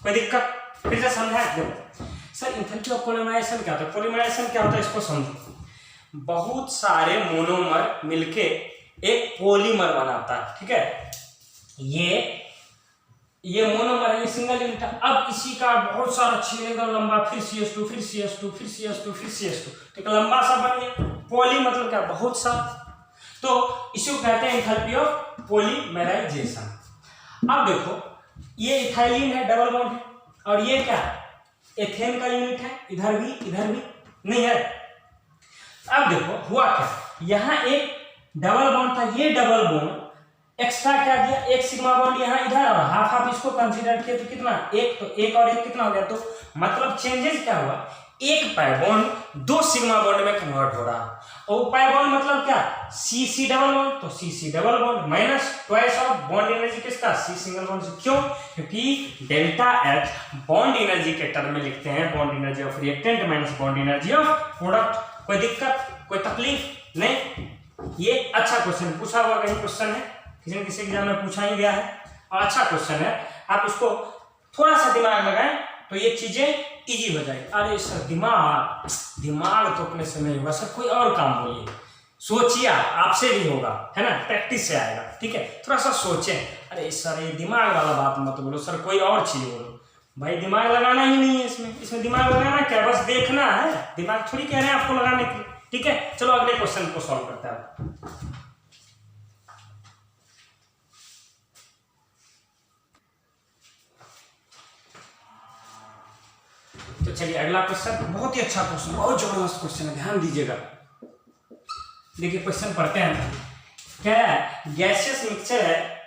कोई दिक्कत, फिर से समझा। देखो सर एंथैल्पी ऑफ पॉलीमराइजेशन क्या होता है, पॉलीमराइजेशन क्या होता है इसको समझो। बहुत सारे मोनोमर मिलके एक पॉलीमर बनाता है, ठीक है, ये मोनोमर है, ये सिंगल यूनिट है। अब इसी का बहुत सारा छेड़ेगा लंबा, फिर CH2 फिर CH2 फिर CH2 फिर CH2, तो लंबा सा बन गया। पॉली मतलब क्या, बहुत सा, तो इसी को कहते हैं एंथैल्पी ऑफ पॉलीमराइजेशन। अब देखो ये इथाइलिन है, डबल बॉन्ड है, और ये क्या एथेन का यूनिट है, इधर भी नहीं है। अब देखो हुआ क्या, यहाँ एक डबल बॉन्ड था, ये डबल बॉन्ड एक्स्ट्रा क्या दिया, एक सिग्मा बॉन्ड यहाँ इधर और हाफ हाफ इसको कंसीडर किया, तो कितना एक, तो एक और एक कितना हो गया, तो मतलब चेंजेस क्या हुआ, एक पाई बॉन्ड दो सिग्मा बॉन्ड में कन्वर्ट हो रहा, और पाई बॉन्ड मतलब क्या, सी सी डबल बॉन्ड, तो C C double bond minus twice of bond energy किसका, सी सिंगल बॉन्ड। क्यों, क्योंकि डेल्टा एच बॉन्ड एनर्जी के टर्म में लिखते हैं, bond energy of reactant minus bond energy of product. कोई दिक्कत, कोई तकलीफ नहीं, ये अच्छा क्वेश्चन पूछा हुआ, कहीं क्वेश्चन है किसी न किसी एग्जाम में पूछा ही गया है, और अच्छा क्वेश्चन है, आप इसको थोड़ा सा दिमाग लगाएं तो ये चीजें इजी हो जाएगी। अरे सर दिमाग तो अपने से नहीं होगा सर, कोई और काम बोलिए, सोचिए, आपसे भी होगा, है ना, प्रैक्टिस से आएगा, ठीक है, थोड़ा सा सोचें। अरे सर ये दिमाग वाला बात मत बोलो सर, कोई और चीज बोलो। भाई दिमाग लगाना ही नहीं है इसमें दिमाग लगाना क्या, बस देखना है, दिमाग थोड़ी कह रहे हैं आपको लगाने के लिए, ठीक है। चलो अगले क्वेश्चन को सॉल्व करते हैं। तो चलिए अगला क्वेश्चन, बहुत ही अच्छा क्वेश्चन, बहुत जबरदस्त क्वेश्चन है, ध्यान दीजिएगा। देखिए क्वेश्चन पढ़ते हैं, क्या है, गैसियस मिक्सचर है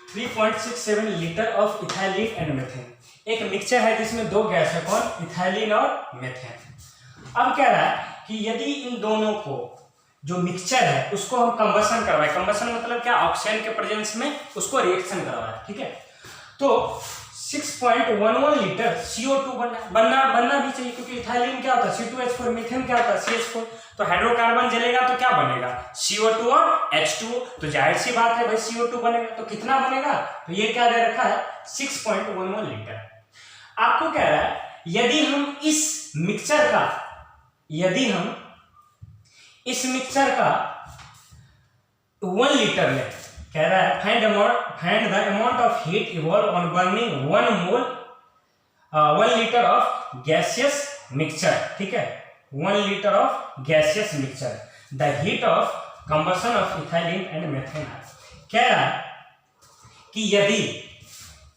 3.67 litre of ethylene and methane. एक मिक्सचर है जिसमें दो गैस है, कौन, इथाइलिन और मेथेन। अब कह रहा है कि यदि इन दोनों को जो मिक्सचर है उसको हम कंबशन करवाए, कंबशन मतलब क्या, ऑक्सीजन के प्रेजेंस में उसको रिएक्शन करवाए, ठीक है, तो 6.11 लीटर CO2 बनना भी चाहिए, क्योंकि इथाइलिन क्या होता है C2H4, मीथेन क्या होता है CH4, तो हाइड्रोकार्बन जलेगा तो क्या बनेगा CO2 और H2O, तो जाहिर सी बात है भाई CO2 बनेगा, तो कितना बनेगा, तो ये क्या दे रखा है 6.11 लीटर। आपको कह रहा है यदि हम इस मिक्सचर का 1 लीटर लें, कह रहा है find the amount of heat evolve on burning 1 litre of gaseous mixture, ठीक है, 1 litre of gaseous mixture, the heat of combustion of ethylene and methane. कह रहा है कि यदि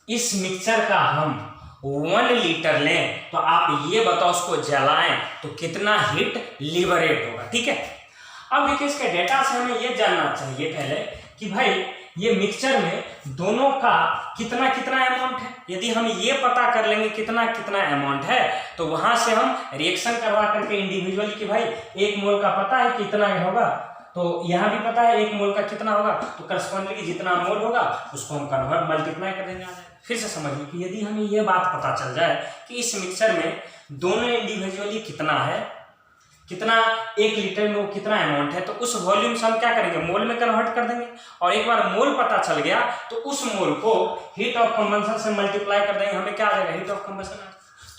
इस मिक्सचर का हम 1 लीटर लें तो आप ये बताओ उसको जलाएं तो कितना हीट लिबरेट होगा, ठीक है। अब देखिए इसके डेटा से हमें ये जानना चाहिए पहले कि भाई ये मिक्सचर में दोनों का कितना कितना अमाउंट है। यदि हम ये पता कर लेंगे कितना कितना अमाउंट है तो वहां से हम रिएक्शन करवा करके इंडिविजुअली कि भाई 1 मोल का पता है कितना होगा, तो यहाँ भी पता है 1 मोल का कितना होगा, तो करस्पॉन्डिंगली जितना मोल होगा उसको हम कन्वर्ट मल्टीप्लाई कर देंगे। फिर से समझिए कि यदि हमें ये बात पता चल जाए कि इस मिक्सचर में दोनों इंडिविजुअली कितना है, कितना 1 लीटर में वो कितना अमाउंट है, तो उस वॉल्यूम से हम क्या करेंगे मोल में कन्वर्ट कर देंगे, और एक बार मोल पता चल गया तो उस मोल को हीट ऑफ कंबशन से मल्टीप्लाई कर देंगे, हमें क्या आ जाएगा हीट ऑफ कंबशन।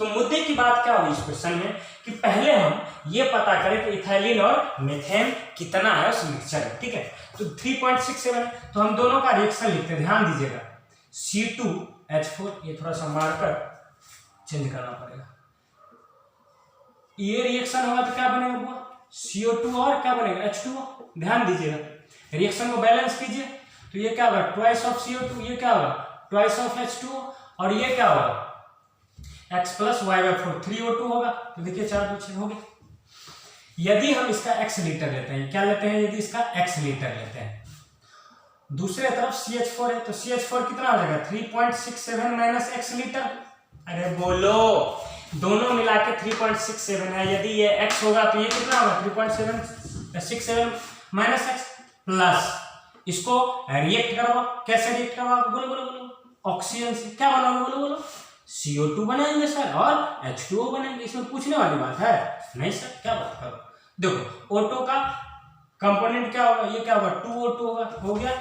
तो मुद्दे की बात क्या हुई इस क्वेश्चन में कि पहले हम ये पता करें कि इथाइलिन और मीथेन कितना है उस मिक्सचर में, ठीक है। तो 3.67, तो हम दोनों का रिएक्शन लिखते हैं, ध्यान दीजिएगा। C2H4, ये थोड़ा सा मार्कर चेंज करना पड़ेगा। ये रिएक्शन होगा तो क्या बनेगा बुआ? CO2 और क्या बनेगा? H2O। ध्यान दीजिएगा, रिएक्शन को बैलेंस कीजिए। तो ये क्या होगा? ट्वाइस ऑफ CO2, ये क्या होगा? ट्वाइस ऑफ H2O, और ये क्या होगा? x + y/4 3O2 होगा। तो देखिए 4 2 6 हो गया। यदि हम इसका x लीटर लेते हैं, क्या लेते हैं? यदि इसका x लीटर लेते हैं, दूसरे तरफ CH4 है, तो CH4 कितना हो जाएगा? 3.67 - x लीटर। अरे बोलो, दोनों मिला के 3.67 है। यदि ये x होगा तो ये कितना होगा? 3.67 - x प्लस इसको रिएक्ट करवाओ। कैसे रिएक्ट करवाओ? बोलो बोलो बोलो। ऑक्सीजन से क्या बनाओगे? बोलो बोलो। CO2 बनाएंगे सर और H2O बनाएंगे। इसमें पूछने वाली बात है? नहीं सर, क्या बात करो। देखो, O2 का कंपोनेंट क्या होगा? ये क्या होगा? 2O2 होगा, हो गया।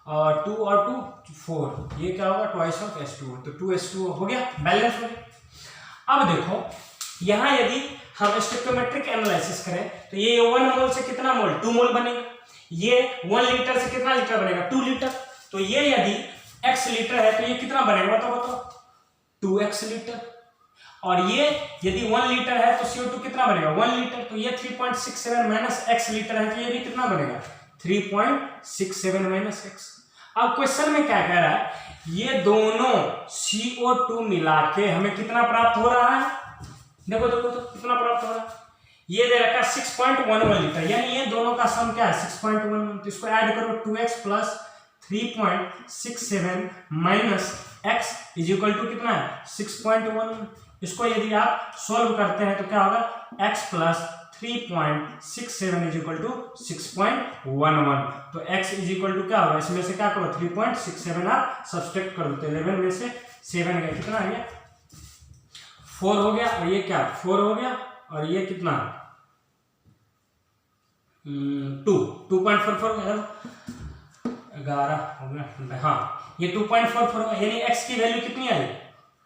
और 2 और 2 4, ये क्या होगा? ट्वाइस ऑफ H2O, तो 2H2O हो गया, बैलेंस हो गया। अब देखो, यहाँ यदि हम स्टोइकोमेट्रिक एनालिसिस करें तो ये 1 मोल से कितना मोल? 2 मोल बनेगा। ये 1 लीटर से कितना लीटर बनेगा? 2 लीटर। तो ये यदि x लीटर है तो ये कितना बनेगा? बताओ बताओ। 2x litre. और ये यदि 1 लीटर है तो CO2 कितना बनेगा? 1 लीटर। तो ये 3.67 - x लीटर है, तो ये भी कितना बनेगा? 3.67 - x। अब क्वेश्चन में क्या कह रहा है? ये दोनों CO2 मिला के हमें कितना प्राप्त हो रहा है? देखो देखो तो कितना प्राप्त हो रहा है। ये दे रखा है 6.11 लीटर, यानी ये दोनों का सम क्या है? 6.11। तो इसको ऐड करो, 2x + 3.67 - x = कितना है? 6.11। इसको यदि आप सॉल्व करते हैं तो क्या होगा? x + 3.67 = 6.11। तो x = क्या होगा? इसमें से क्या करो? 3.67 आप सब्सट्रैक्ट कर दो। 11 में से 7 गया, कितना आ गया? 4 हो गया। और ये क्या? 4 हो गया। और ये कितना? 2.44 11 हो गया। हाँ, ये 2.44 होगा, यानी x की वैल्यू कितनी आई?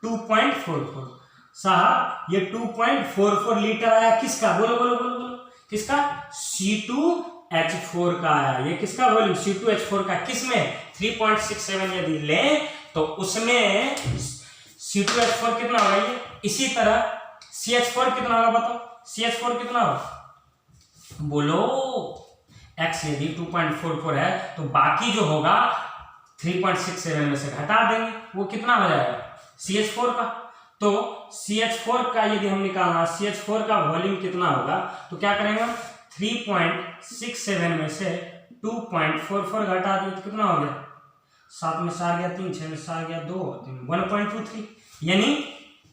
2.44। साहब, ये 2.44 लीटर आया किसका? बोलो बोलो बोलो बोलो। किसका? C2H4 का आया। ये किसका वॉल्यूम? C2H4 का। किसमें? 3.67 यदि लें तो उसमें C2H4 कितना होगा? ये इसी तरह CH4 कितना होगा? बताओ, CH4 कितना होगा? बोलो। x यदि 2.44 है तो बाकी जो होगा 3.67 में से घटा देंगे, वो कितना हो जाएगा? CH4 का। तो CH4 का यदि हम निकालना, CH4 का वॉल्यूम कितना होगा? तो क्या करेंगे हम? 3.67 में से 2.44 घटा दें तो कितना हो गया? 7 में 4 गया 3, 6 में 4 गया 2, 1.23। यानी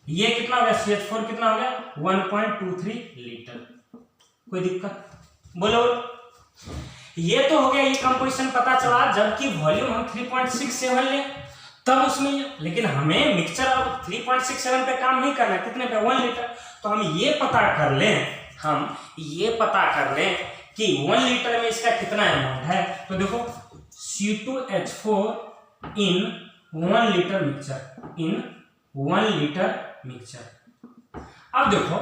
ये कितना हो गया? CH4 कितना हो गया? 1.23 लीटर। कोई दिक्कत? बोलो। ये तो हो गया, ये कंपोजिशन पता चला। जबकि वॉल्यूम हम 3.67 ले तब उसमें, लेकिन हमें मिक्सचर अब 3.67 पे काम नहीं करना, कितने पे? 1 लीटर। तो हम ये पता कर लें कि 1 लीटर में इसका कितना अमाउंट है। तो देखो, C2H4 इन 1 लीटर मिक्सचर। अब देखो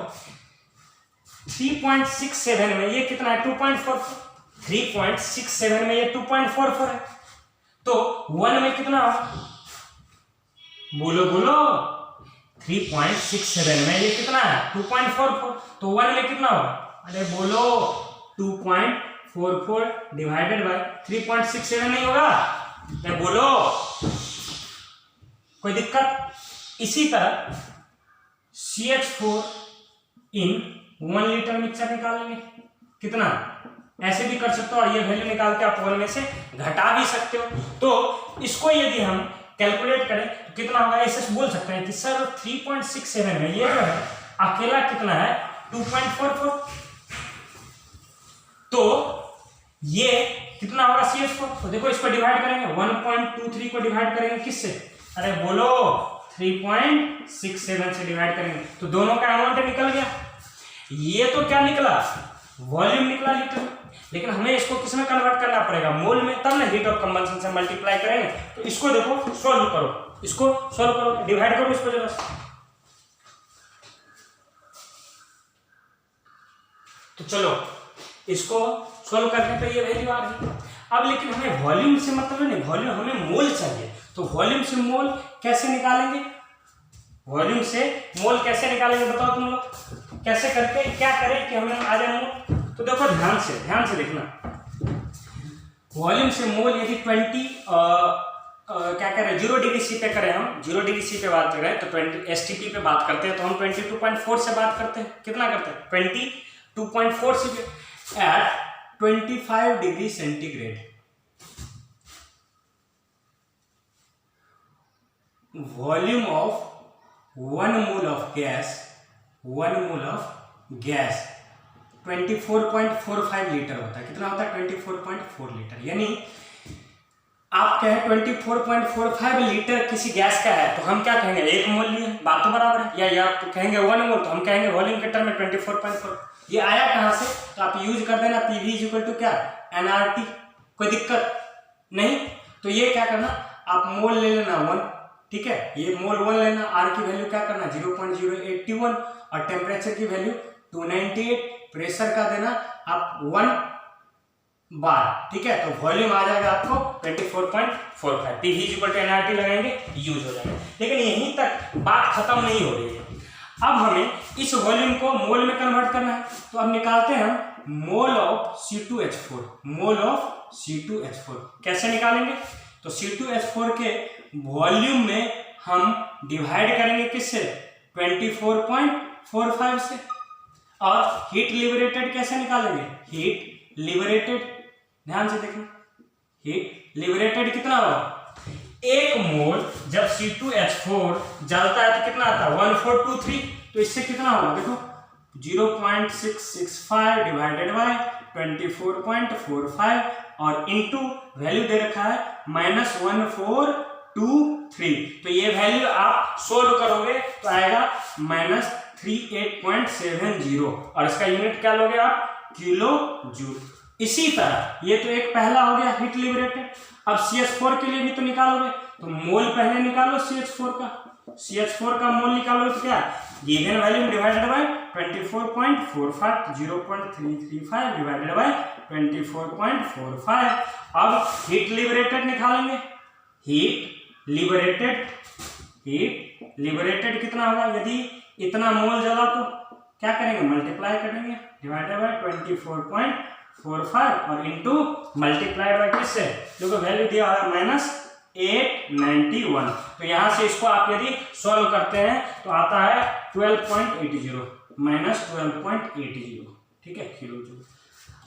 3.67 में ये कितना है? 2.44। 3.67 में ये 2.44 है। तो 1 में कितना होगा? बोलो बोलो। 3.67 में ये कितना है? 2.44। तो 1 में कितना होगा? अरे बोलो, 2.44 डिवाइडेड बाय 3.67 नहीं होगा? अरे बोलो, कोई दिक्कत? इसी तरह CH4 इन 1 लीटर मिक्सचर निकालेंगे, कितना? ऐसे भी कर सकते हो और ये वैल्यू निकाल के आप 1 में से घटा भी सकते हो। तो इसको यदि हम कैलकुलेट करें तो कितना होगा? ऐसे बोल सकते हैं कि सर 3.67 में ये जो है अकेला कितना है? 2.44। तो ये कितना होगा? CH4। तो देखो, इसको डिवाइड करेंगे, 1.23 को डिवाइड करेंगे किससे? अरे बोलो, 3.67 से डिवाइड करेंगे तो दोनों का अमाउंट निकल गया। ये तो क्या निकला? वॉल्यूम निकला लीटर। लेकिन हमें इसको किस में कन्वर्ट करना पड़ेगा? मोल में, तब ना हीट ऑफ कंबंशन से मल्टीप्लाई करेंगे। तो इसको देखो, सॉल्व करो, डिवाइड करो इसको जरा। तो चलो इसको सोल्व करने पे ये वैल्यू आ रही। अब लेकिन हमें वॉल्यूम से मतलब नहीं, वॉल्यूम हमें मोल चाहिए। तो वॉल्यूम से मोल कैसे निकालेंगे, वॉल्यूम से मोल कैसे निकालेंगे बताओ तुम लोग, कैसे करके क्या करें कि हमें आ जाए मोल। तो देखो ध्यान से देखना, वॉल्यूम से मोल यदि 20 क्या करें 0 डिग्री सी पे करें, हम 0 डिग्री सी पे बात करें तो 20 STP पे बात करते हैं, तो हम 22.4 से बात करते हैं, कितना करते हैं 22.4 सी पे at 25 degree centigrade. Volume of 1 mole of gas 24.45 litre होता है। कितना होता है 24.4 लीटर। यानी आप कहें 24.45 लीटर किसी गैस का है तो हम क्या कहेंगे 1 मोल लिए, बात तो बराबर है। या आप कहेंगे 1 मोल तो हम कहेंगे वॉल्यूम के टर्म में 24.4। ये आया कहां से, तो आप यूज कर देना PV इक्वल टू क्या nRT, कोई दिक्कत नहीं। तो ये क्या करना, आप मोल ले लेना 1, ठीक है, ये मोल 1 लेना, R की वैल्यू क्या करना 0.081 और टेम्परेचर की वैल्यू 298, प्रेशर का देना आप 1 बार, ठीक है। तो वॉल्यूम आ जाएगा आपको 24.45, PV इक्वल टू nRT लगाएंगे यूज हो जाएगा। लेकिन यहीं तक बात खत्म नहीं हो रही है, अब हमें इस वॉल्यूम को मोल में कन्वर्ट करना है। तो अब निकालते हैं हम mole of C2H4, mole of C2H4 कैसे निकालेंगे, तो C2H4 के वॉल्यूम में हम डिवाइड करेंगे किससे 24.45 से। और हीट लिबरेटेड कैसे निकालेंगे, हीट लिबरेटेड, ध्यान से देखना, हीट लिबरेटेड कितना होगा 1 मोल जब C2H4 जलता है तो कितना आता है 1423, तो इससे कितना होगा देखो 0.665 डिवाइडेड बाय 24.45 और इनटू वैल्यू दे रखा है -1423। तो ये वैल्यू आप सोल्व करोगे तो आएगा -38.70 और इसका यूनिट क्या लोगे आप किलो जूल। इसी तरह ये तो एक पहला हो गया हीट लिबरेटेड। अब CH4 के लिए भी तो निकालोगे, तो मोल पहले निकालो CH4 का मोल निकालोगे तो क्या given value divided by 24.45 0.335 divided by 24.45। अब हीट लिबरेटेड निकालेंगे, हीट लिबरेटेड कितना होगा, यदि इतना मोल जला तो क्या करेंगे मल्टीप्लाई करेंगे डिवाइडेड बाय 24.45 और इनटू मल्टीप्लाइड बाय किससे, देखो वैल्यू दिया है -891। तो यहां से इसको आप यदि सॉल्व करते हैं तो आता है 12.80 -12.80, ठीक है किलो जूल।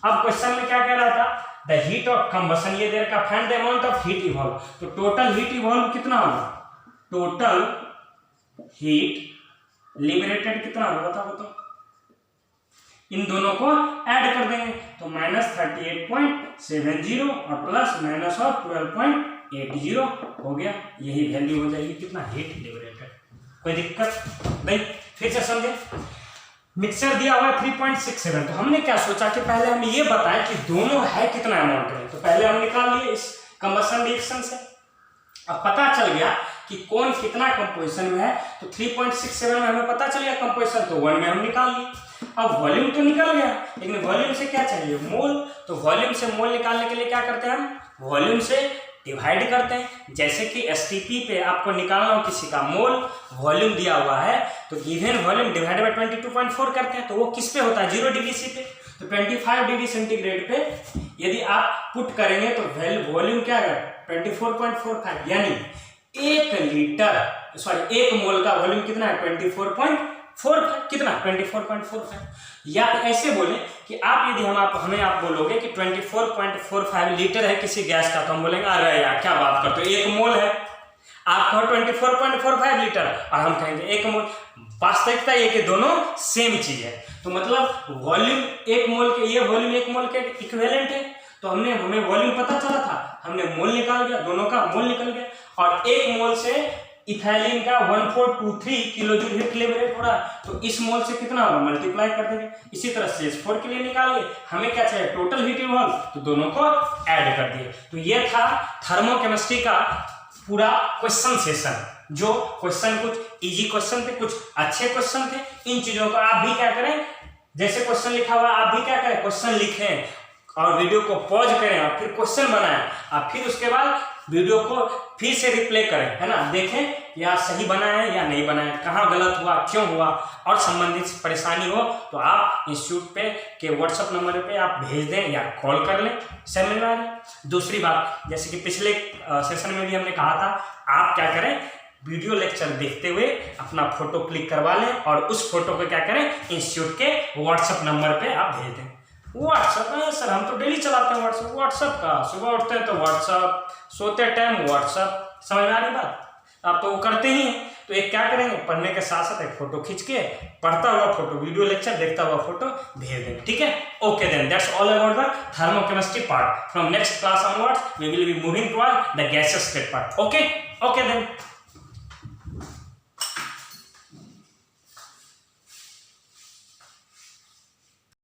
अब क्वेश्चन में क्या कह रहा था, द हीट ऑफ कंबशन, ये देर का find the amount of heat evolve. तो टोटल हीट इवॉल्व कितना होगा, टोटल हीट लिबरेटेड कितना होगा बताओ, इन दोनों को ऐड कर देंगे तो -38.70 और प्लस -12.80 हो गया, यही वैल्यू हो जाएगी कितना हीट लिबरेटेड। कोई दिक्कत नहीं, फिर से समझे। मिक्सचर दिया हुआ है 3.67, तो हमने क्या सोचा कि पहले हम ये बताएं कि दोनों है कितना अमाउंट है। तो पहले हम निकाल लिए इस कंबशन रिएक्शन से, अब पता चल गया कि कौन कितना कंपोजिशन में है। तो 3.67 में हमें पता चल गया कंपोजिशन, तो 1 में हम निकाल लिए। अब वॉल्यूम तो निकल गया, लेकिन वॉल्यूम से क्या चाहिए मोल। तो वॉल्यूम से मोल निकालने के लिए क्या करते हैं हम, वॉल्यूम से डिवाइड करते हैं। जैसे कि STP पे आपको निकालना हो किसी का मोल, वॉल्यूम दिया हुआ है तो गिवन वॉल्यूम डिवाइड बाय 22.4 करते हैं, तो वो किस पे होता है 0 डिग्री सी पे। तो 25 डिग्री सेंटीग्रेड पे यदि आप पुट करेंगे तो वॉल्यूम क्या है 24.45, यानी 1 मोल का वॉल्यूम कितना है 24.45, कितना 24.45। या ऐसे बोले कि आप यदि हमें आप बोलोगे कि 24.45 लीटर है किसी गैस का, तो हम बोलेंगे अरे यार क्या बात करते हो 1 मोल है, आप कहो 24.45 लीटर और हम कहेंगे 1 मोल। वास्तविकता ये कि दोनों सेम चीज है। तो मतलब वॉल्यूम 1 मोल के, ये वॉल्यूम 1 मोल के इक्विवेलेंट है। तो हमें वॉल्यूम पता चला था, हमने मोल निकाल गया, दोनों का मोल निकल गया। और 1 मोल से इथाइलिन का 1423 किलो जूल हीट लिबरेट हो रहा है, तो इस मोल से कितना होगा मल्टीप्लाई कर देंगे। इसी तरह CH4 के लिए निकालिए, हमें क्या चाहिए टोटल हीट इवॉल्व, तो दोनों को ऐड कर दिए। तो ये था थर्मोकेमिस्ट्री का पूरा क्वेश्चन सेशन, जो क्वेश्चन कुछ इजी क्वेश्चन थे, कुछ अच्छे क्वेश्चन थे। इन चीजों को आप भी क्या करें जैसे क्वेश्चन लिखा हुआ आप भी क्या करें, क्वेश्चन लिखें और वीडियो को पॉज करें और फिर क्वेश्चन बनाएं और फिर उसके बाद वीडियो को फिर से रिप्ले करें, है ना, देखें या सही बना है या नहीं बना है, कहाँ गलत हुआ, क्यों हुआ, और संबंधित परेशानी हो तो आप इंस्टीट्यूट पे के व्हाट्सएप नंबर पे आप भेज दें या कॉल कर लें, समझ में आ रही। दूसरी बात, जैसे कि पिछले सेशन में भी हमने कहा था, आप क्या करें, वीडियो लेक्चर देखते हुए अपना फोटो क्लिक करवा लें और उस फोटो को क्या करें, इंस्टीट्यूट के व्हाट्सएप नंबर पे आप भेज दें। व्हाट्सएप है सर, हम तो डेली चलाते हैं व्हाट्सएप। व्हाट्सएप का सुबह उठते हैं तो व्हाट्सएप, सोते टाइम व्हाट्सएप, समझ में आ रही बात, आप तो वो करते ही हैं। तो एक क्या करेंगे, पढ़ने के साथ साथ एक फोटो खींच के पढ़ता हुआ फोटो, वीडियो लेक्चर देखता हुआ फोटो भेज देंगे, ठीक है। Okay then, that's all about the thermochemistry part. From next class onwards we will be moving toward the gases state part. Okay then.